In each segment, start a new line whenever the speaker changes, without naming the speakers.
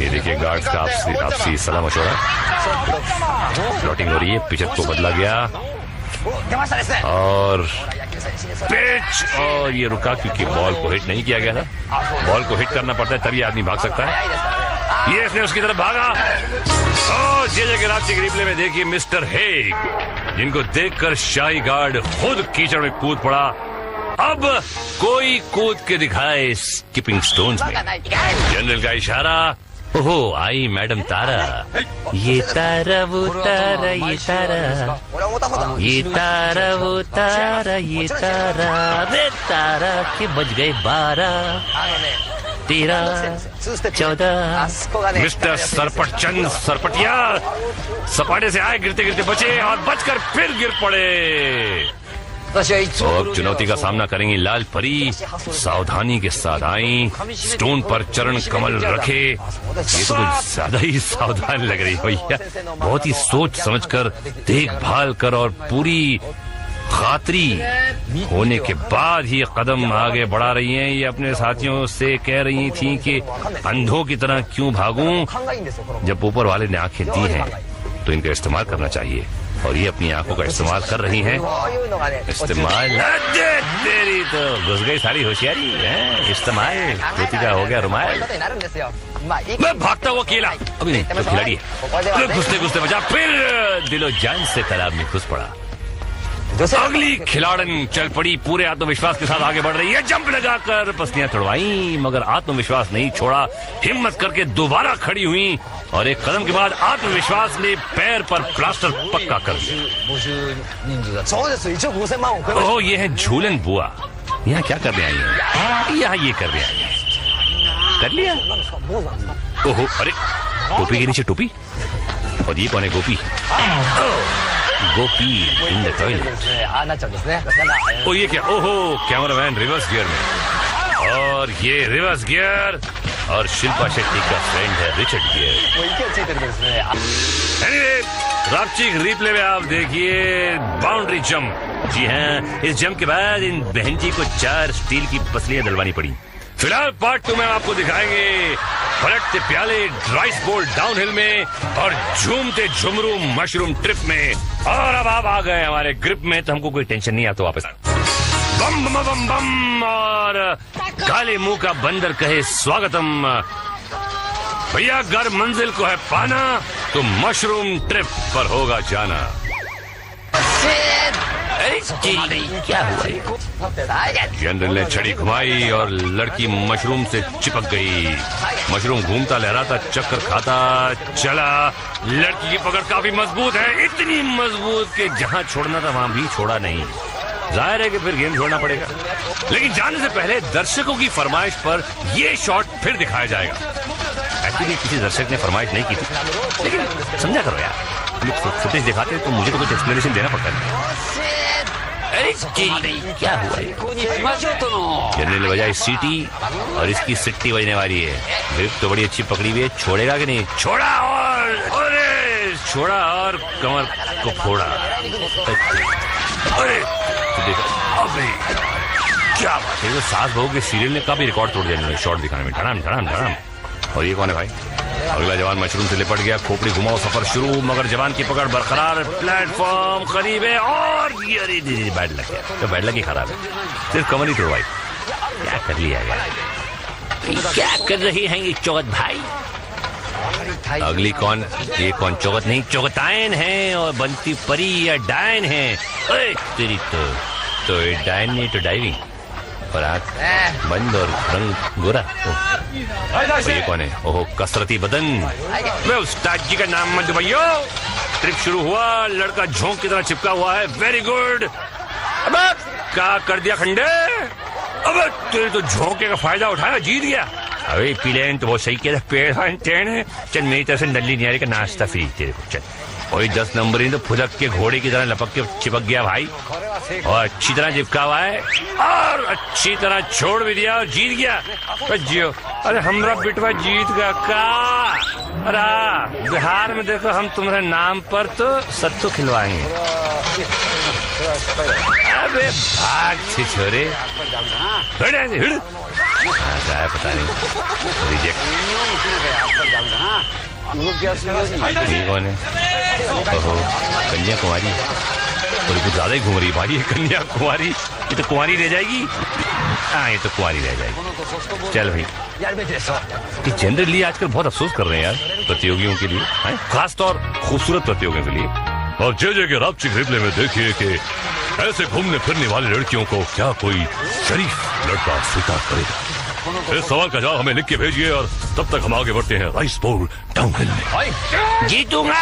ये देखिए गार्ड्स का आपसी सलाह मशवरा, प्लॉटिंग हो रही है, पिचर को बदला गया और पिच, और ये रुका क्योंकि बॉल को हिट नहीं किया गया था। बॉल को हिट करना पड़ता है तभी आदमी भाग सकता है। ये इसने उसकी तरफ भागा और जे कराची के रिप्ले में देखिए मिस्टर हेग, जिनको देखकर शाही गार्ड खुद कीचड़ में कूद पड़ा। अब कोई कूद के दिखाए स्किपिंग स्टोन्स में। जनरल का इशारा, ओहो आई मैडम तारा,
ये तारा वो तारा, ये तारा, ये तारा वो तारा, ये तारा, रे तारा के बज गए 12, 13, 14।
मिस्टर सरपटचंद सरपटिया सपाटे से आए, गिरते गिरते बचे और बचकर फिर गिर पड़े। तो अब चुनौती का सामना करेंगी लाल परी, सावधानी के साथ आई, स्टोन पर चरण कमल रखे। ये तो कुछ ज्यादा ही सावधान लग रही है भैया, बहुत ही सोच समझकर, देखभाल कर और पूरी खातरी होने के बाद ही कदम आगे बढ़ा रही हैं। ये अपने साथियों से कह रही थी कि अंधों की तरह क्यों भागूं, जब ऊपर वाले ने आंखें दी हैं तो इनका इस्तेमाल करना चाहिए, और ये अपनी आंखों का इस्तेमाल कर रही हैं। इस्तेमाल तेरी तो घुस गई सारी होशियारी है। इस्तेमाल धोती का हो गया रुमाल। मैं भागता हुआ केला, अभी नहीं तो खिलाड़ी है, घुसते घुसते बचा, फिर दिलो जान से तालाब में घुस पड़ा। अगली खिलाड़न चल पड़ी, पूरे आत्मविश्वास के साथ आगे बढ़ रही है। जंप लगाकर पसलियां तोड़वाई, मगर आत्मविश्वास नहीं छोड़ा, हिम्मत करके दोबारा खड़ी हुई और एक कदम के बाद आत्मविश्वास ने पैर पर प्लास्टर पक्का कर दिया। ओह, ये है झूलन बुआ, यहाँ क्या करने आई है? यहाँ ये करने आई है। कर लिया। ओहो, अरे टोपी के नीचे टोपी, और ये कौन है? गोपी। गोपी इन द टॉयलेट। ओ ये क्या? ओहो, कैमरामैन रिवर्स गियर में, और ये रिवर्स गियर, और शिल्पा शेट्टी का फ्रेंड है Richard gear. Anyway, Ranchi replay में आप देखिए बाउंड्री जंप। जी हाँ, इस जंप के बाद इन बहन जी को 4 स्टील की पसलियां डलवानी पड़ी। फिलहाल पार्ट 2 में आपको दिखाएंगे पलटते प्याले राइस बोल डाउनहिल में और झूमते झुमरू मशरूम ट्रिप में। और अब आप आ गए हमारे ग्रिप में, तो हमको कोई टेंशन नहीं, आता वापस बम बम बम बम, और काले मुंह का बंदर कहे स्वागतम। भैया घर मंजिल को है पाना, तो मशरूम ट्रिप पर होगा जाना।
क्या हुआ?
जनरल ने छड़ी घुमाई और लड़की मशरूम से चिपक गई। मशरूम घूमता लहराता चक्कर खाता चला। लड़की की पकड़ काफी मजबूत है, इतनी मजबूत कि जहां छोड़ना था वहां भी छोड़ा नहीं। जाहिर है कि फिर गेम छोड़ना पड़ेगा, लेकिन जाने से पहले दर्शकों की फरमाइश पर यह शॉट फिर दिखाया जाएगा। एक्चुअली किसी दर्शक ने फरमाइश नहीं की थी, लेकिन समझा करो यार, फुटेज दिखाते तो मुझे तो कुछ एक्सप्लेनेशन देना पड़ता है।
अरे क्या हुआ?
जनरल ने बजाई सीटी और इसकी सिट्टी बजने वाली है। ग्रिप तो बड़ी अच्छी पकड़ी हुई है, छोड़ेगा कि नहीं? छोड़ा, और अरे छोड़ा और कमर को फोड़ा। अरे अबे क्या बात है, तो सास बहू के सीरियल ने काफी रिकॉर्ड तोड़ दिया शॉट दिखाने में। धड़ाम धड़ाम धड़ाम। और ये कौन है भाई? अगला जवान मशरूम से लिपट गया। खोपड़ी घुमाओ, सफर शुरू, मगर जवान की पकड़ बरकरार। प्लेटफॉर्म करीब है और ये बैड लग गया, तो बैड लग ही खराब है, सिर्फ कमर ही तोड़वाई।
क्या कर लिया गया? क्या कर रही हैं ये चौगत भाई?
अगली कौन? ये कौन? चौगत नहीं, चौगतायन है, और बनती परी या डायन है। तेरी तो ये डायन नहीं तो डाइविंग, और आँख बंद और रंग गोरा। तो ये कौन है? ओहो, कसरती बदन। मैं उस्ताद जी का नाम मत भैया। ट्रिप शुरू हुआ, लड़का झोंक की तरह चिपका हुआ है। Very good. अब क्या कर दिया खंडे? अब तेरे तो झोंके का फायदा उठाया, जीत गया। अरे प्लेन तो बहुत सही किया था, पेड़ है। चल मेरी तरफ से नल्ली नियारी का नाश्ता फ्री तेरे को। चल, वही 10 नंबर ही तो फुदक के घोड़े की तरह लपक के चिपक गया भाई, और अच्छी तरह चिपका हुआ है, और अच्छी तरह छोड़ भी दिया और जीत गया। जियो, अरे हमरा बिटवा जीत गया का। अरे बिहार में देखो, हम तुम्हारे नाम पर तो सत्तू खिलवाएंगे। अबे भाग छिछोरे, क्या है पता नहीं, रिजेक्ट। ये कौन है? ओहो, कन्याकुमारी। और कुछ ज्यादा ही घूम रही है भाई ये कन्याकुमारी। ये तो कुंवारी रह जाएगी। हाँ, ये तो कुंवारी रह जाएगी। चल भाई, कि जनरली आजकल बहुत अफसोस कर रहे हैं यार प्रतियोगियों के लिए, खासतौर खूबसूरत प्रतियोगियों के लिए। और जे के रापचिक रिप्ले में देखिए कि ऐसे घूमने फिरने वाली लड़कियों को क्या कोई शरीफ लड़का स्वीकार करेगा। इस सवाल का जवाब हमें लिख के भेजिए और तब तक हम आगे बढ़ते हैं राइस बोल डाउनहिल में।
जीतूंगा।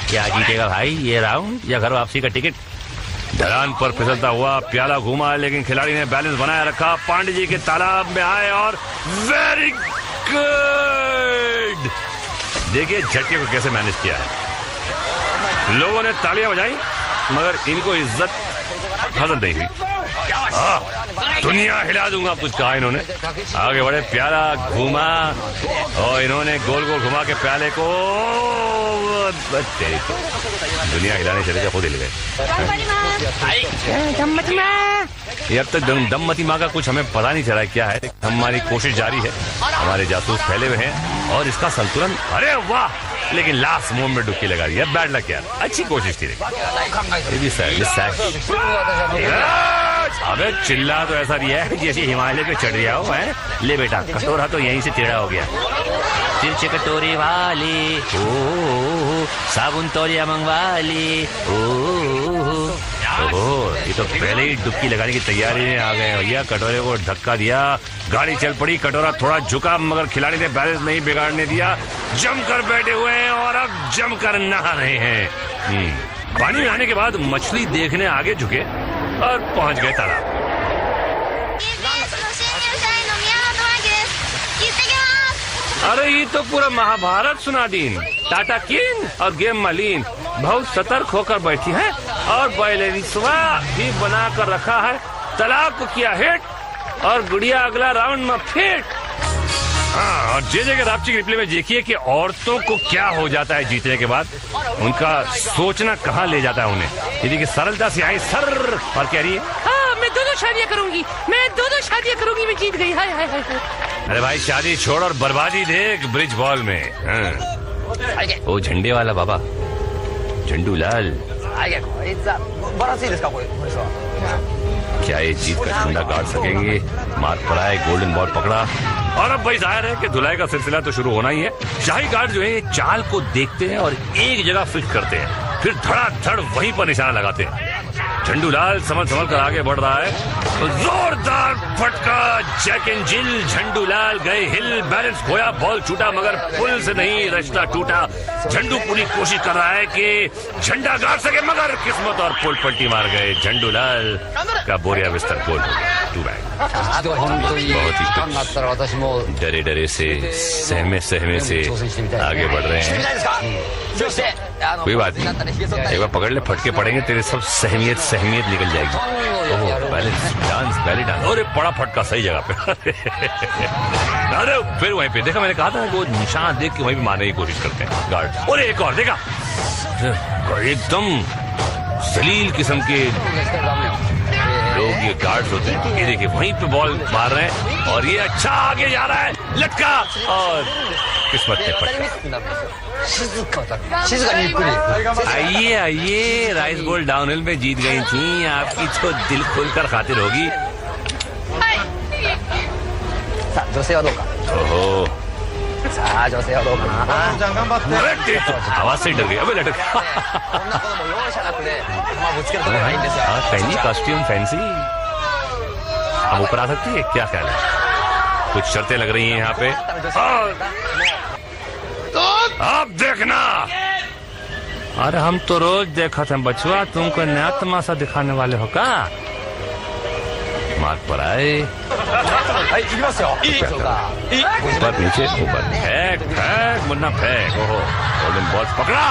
क्या जीतेगा भाई, ये राउंड या घर वापसी का टिकट?
ढलान पर फिसलता हुआ प्याला घूमा, लेकिन खिलाड़ी ने बैलेंस बनाए रखा। पांडे जी के तालाब में आए और वेरी गुड। देखिए झटके को कैसे मैनेज किया है। लोगों ने तालियां बजाई मगर इनको इज्जत हासिल नहीं हुई। दुनिया हिला दूंगा कुछ कहा इन्होंने। आगे बढ़े, प्याला घूमा और इन्होंने गोल गोल घुमा के प्याले को दुनिया हिलाने चले गए, खुद हिल गए। ये अब तक दममती माँ का कुछ हमें पता नहीं चला क्या है। हमारी कोशिश जारी है, हमारे जासूस फैले हुए हैं और इसका संतुलन, अरे वाह, लेकिन लास्ट मोमेंट में डुबकी लगा दिया। बैड लक यार, अच्छी कोशिश थी। अबे चिल्ला तो ऐसा दिया है जैसे हिमालय पे चढ़ गया हो है। ले बेटा, कटोरा तो यहीं से टेढ़ा हो गया।
तिरछे कटोरे वाली, ओ साबुन तौलिया मंगवाली,
ओहो, ये तो पहले ही डुबकी लगाने की तैयारी में आ गए भैया। कटोरे को धक्का दिया, गाड़ी चल पड़ी। कटोरा थोड़ा झुका मगर खिलाड़ी ने बैलेंस नहीं बिगाड़ने दिया। जमकर बैठे हुए हैं और अब जमकर नहा रहे हैं। पानी में आने के बाद मछली देखने आगे झुके और पहुंच गए तालाब। अरे ये तो पूरा महाभारत सुना दीन। टाटा किंग और गेम मलिन बहुत सतर्क होकर बैठी है और बैलेंसवा भी बना कर रखा है। तालाब को किया हिट और गुड़िया अगला राउंड में फिट। हाँ, और जे के रापचिक रिप्ले में देखिए कि औरतों को क्या हो जाता है जीतने के बाद। उनका सोचना कहाँ ले जाता है उन्हें। यदि कि सरलता से आई सर और कह रही है,
हाँ मैं दो शादियां करूंगी, मैं दो शादियां करूंगी, मैं जीत गई। हाय हाय हाय।
अरे भाई शादी छोड़ और बर्बादी देख ब्रिज बॉल में। हाँ। वो झंडे वाला बाबा झंडू लाल, क्या ये जीत का झंडा गाड़ सकेंगे? मार्क पर आए, गोल्डन बॉल पकड़ा और अब भाई जाहिर है कि धुलाई का सिलसिला तो शुरू होना ही है। शाही गार्ड जो है चाल को देखते हैं और एक जगह फिक्स करते हैं, फिर धड़ाधड़ वहीं पर निशाना लगाते हैं। झंडूलाल संभल कर आगे बढ़ रहा है। जोरदार फटका, जैक एंड जिल। झंडूलाल गए हिल, बैलेंस खोया, बॉल छूटा मगर पुल से नहीं रिश्ता टूटा। झंडू पूरी कोशिश कर रहा है कि झंडा गाड़ सके मगर किस्मत और पुल पलटी मार गए। झंडूलाल का बोरिया बिस्तर गोल हो गया। Too bad. बहुत ही डरे डरे से सहमे से आगे बढ़ रहे हैं। कोई बात नहीं, एक बार पकड़ ले, फटके पड़ेंगे तेरे सब सहमियत निकल जाएगी। ओह बैलेंस डांस, बैली डांस। अरे बड़ा फटका सही जगह पे। अरे फिर वहीं पे देखा, मैंने कहा था वो निशान देख के वहीं पे मारने की कोशिश करते हैं गार्ड। और एक और देखा, एकदम जलील किस्म के लोग ये गार्ड्स होते हैं। ये देखिए वहीं पे बॉल मार रहे हैं और ये अच्छा आगे जा रहा है, लटका और किस्मत ने पटका। आइए आइए, राइस बोल डाउनहिल में जीत गई थी। आपकी तो दिल खोलकर खातिर होगी। ओहो, आवाज से डर गई। अबे लटक। कॉस्ट्यूम फैंसी, हम ऊपर आ सकती है क्या ख्याल है? कुछ शर्तें लग रही हैं यहाँ पे। अब देखना। अरे हम तो रोज देखा था बचवा, तुमको नया तमाशा दिखाने वाले हो का? मार्क पर आए, ऊपर नीचे, ऊपर फेंक फेंक मुन्ना फेंक। ओहो, गोल्डन बॉल पकड़ा।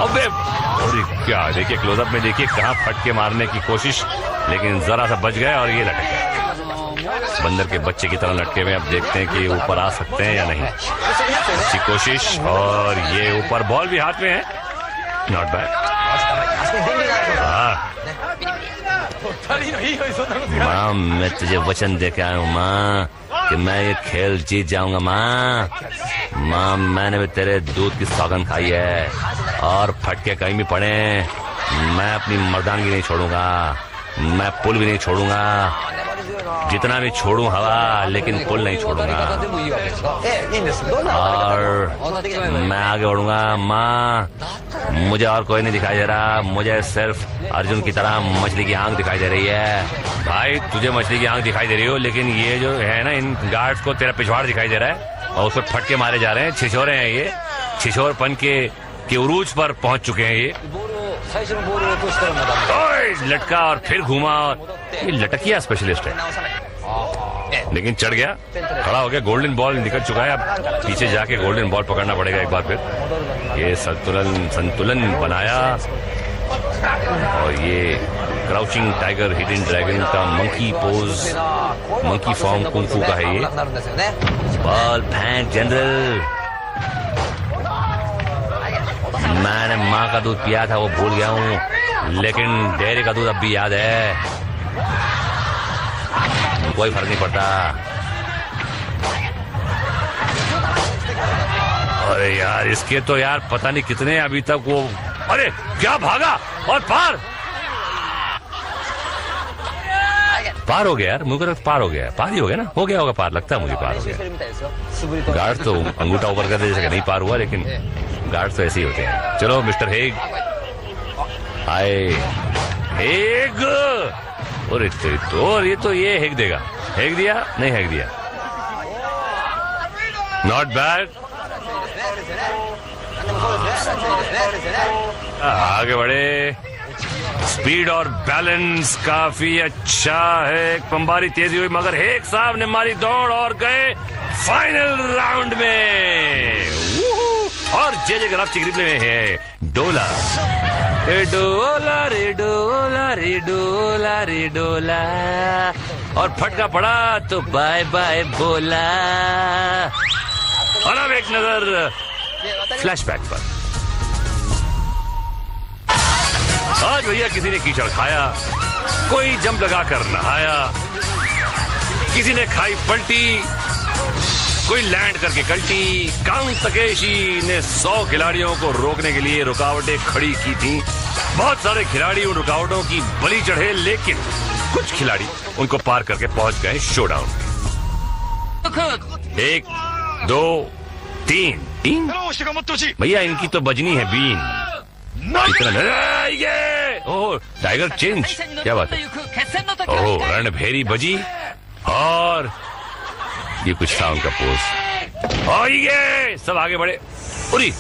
अबे अरे क्या, देखिए क्लोजअप में देखिए कहाँ फटके मारने की कोशिश, लेकिन जरा सा बच गए और ये लटक गए। बंदर के बच्चे की तरह लटके हुए। अब देखते हैं कि ऊपर आ सकते हैं या नहीं। अच्छी कोशिश और ये ऊपर, बॉल भी हाथ में है। Not bad.
माँ मैं तुझे वचन दे के आया हूँ माँ कि मैं ये खेल जीत जाऊंगा माँ। माँ मैंने भी तेरे दूध की सौगंध खाई है और फटके कहीं भी पड़े मैं अपनी मर्दानगी नहीं छोड़ूंगा, मैं पुल भी नहीं छोड़ूंगा, जितना भी छोड़ूं हवा लेकिन पुल नहीं छोड़ूंगा। और मैं आगे बढ़ूंगा माँ। मुझे और कोई नहीं दिखाई दे रहा, मुझे सिर्फ अर्जुन की तरह मछली की आंख दिखाई दे रही है। भाई तुझे मछली की आंख दिखाई दे रही हो लेकिन ये जो है ना इन गार्ड्स को तेरा पिछवाड़ दिखाई दे रहा है और उसको फटके मारे जा रहे हैं। छिछोरे हैं ये, छिछोरपन के उरूज पर पहुंच चुके हैं ये। लटका और फिर घूमा और ये लटकिया स्पेशलिस्ट है लेकिन चढ़ गया, खड़ा हो गया। गोल्डन बॉल निकल चुका है, अब पीछे जाके गोल्डन बॉल पकड़ना पड़ेगा एक बार फिर। ये संतुलन बनाया और ये क्राउचिंग टाइगर हिडन ड्रैगन का monkey pose, monkey form kung fu का है ये। बॉल फेंक जनरल। मैंने माँ का दूध पिया था वो भूल गया हूँ लेकिन डेयरी का दूध अब भी याद है। कोई फर्क नहीं पड़ता। अरे यार इसके तो यार पता नहीं कितने अभी तक वो, अरे क्या भागा और पार हो गया यार। मुझे पार हो गया, पार ही हो गया ना, हो गया होगा पार, लगता है मुझे पार हो गया। गार्ड तो अंगूठा ऊपर कर दे जैसे नहीं पार हुआ लेकिन गार्ड तो ऐसे ही होते हैं। चलो मिस्टर हेग आए। हेग और ये तो ये हेग देगा। हेग दिया नहीं, हेग दिया, नॉट बैड। आगे बढ़े, स्पीड और बैलेंस काफी अच्छा है। पंबारी तेजी हुई मगर हेग साहब ने मारी दौड़ और गए फाइनल राउंड में। और जे ग्राफ रिप्ले में है डोला रे डोला रे डोला रे डोला रे डोला और फटका पड़ा तो बाय बाय बोला। और अब एक नजर फ्लैशबैक पर। आज भैया किसी ने कीचड़ खाया, कोई जंप लगा कर नहाया, किसी ने खाई पलटी, कोई लैंड करके कल्टी। काउंट तकेशी ने 100 खिलाड़ियों को रोकने के लिए रुकावटें खड़ी की थी। बहुत सारे खिलाड़ी उन रुकावटों की बलि चढ़े लेकिन कुछ खिलाड़ी उनको पार करके पहुंच गए शोडाउन। 1 2 3 भैया इनकी तो बजनी है बीन। ये ओह टाइगर चेंज, क्या बात है। ओह रणभेरी बजी और ये कुछ था उनका पोज। और ये सब आगे बढ़े। उरी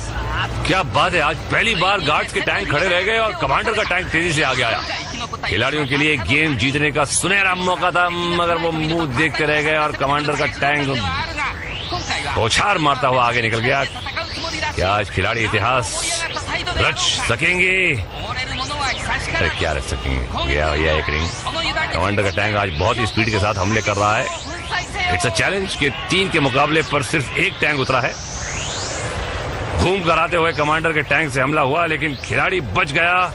क्या बात है, आज पहली बार गार्ड्स के टैंक खड़े रह गए और कमांडर का टैंक तेजी से आगे आया। खिलाड़ियों के लिए गेम जीतने का सुनहरा मौका था मगर वो मुंह देखते रह गए और कमांडर का टैंक बौछार मारता हुआ आगे निकल गया। क्या आज खिलाड़ी इतिहास रच सकेंगे? अरे क्या रच सकेंगे, यह एक रिंग। कमांडर का टैंक आज बहुत स्पीड के साथ हमले कर रहा है। इट्स अ चैलेंज कि 3 के मुकाबले पर सिर्फ 1 टैंक उतरा है। घूम कर आते हुए कमांडर के टैंक से हमला हुआ लेकिन खिलाड़ी बच गया।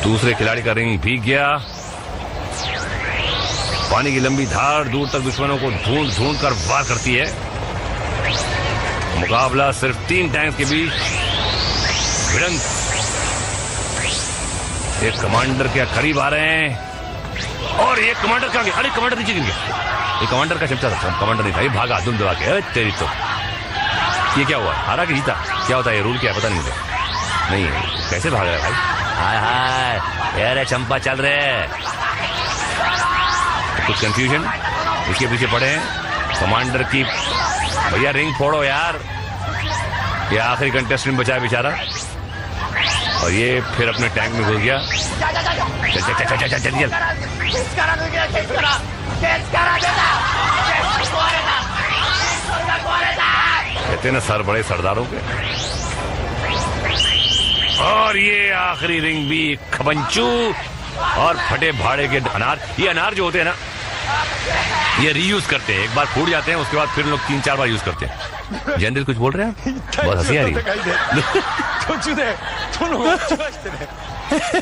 दूसरे खिलाड़ी का रिंग भीग गया। पानी की लंबी धार दूर तक दुश्मनों को ढूंढ ढूंढ कर वार करती है। मुकाबला सिर्फ 3 टैंक के बीच भिड़ंत। ये कमांडर के करीब आ रहे हैं और ये कमांडर कहाँ गया? अरे कमांडर नीचे गिर गया। ये कमांडर का चमचा था, कमांडर नहीं था, ये भागा धुंध दबा के। अरे तेरी तो ये क्या हुआ, हारा कि जीता? क्या होता है ये रूल, क्या पता नहीं मुझे। नहीं कैसे भाग रहा है भाई? हाय हाय यार चंपा चल रहे। कुछ कंफ्यूजन इसके पीछे पड़े हैं कमांडर की। भैया रिंग फोड़ो यार, ये आखिरी कंटेस्टेंट बचा है बेचारा। और ये फिर अपने टैंक में घुस गया। चल चल चल चल चल चल। कहते ना सर बड़े सरदारों के। और ये आखिरी रिंग भी खबंचू और फटे भाड़े के अनार। ये अनार जो होते हैं ना ये रीयूज करते हैं, एक बार फूट जाते हैं उसके बाद फिर लोग 3-4 बार यूज करते हैं।
जनरल कुछ बोल रहे हैं आप? बहुत हंसी आ रही है।
途中で殿が落ちましてね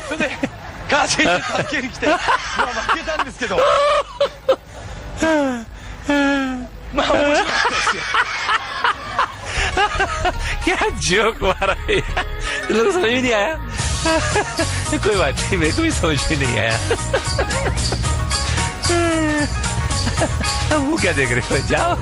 それでカー選手助けに来てまあ負けたんですけどまあ面白かったですよ
क्या जोक मारा है लोग समझ में नहीं आया कोई बात नहीं मेरे को भी समझ में नहीं आया वो क्या देख रहे हो जाओ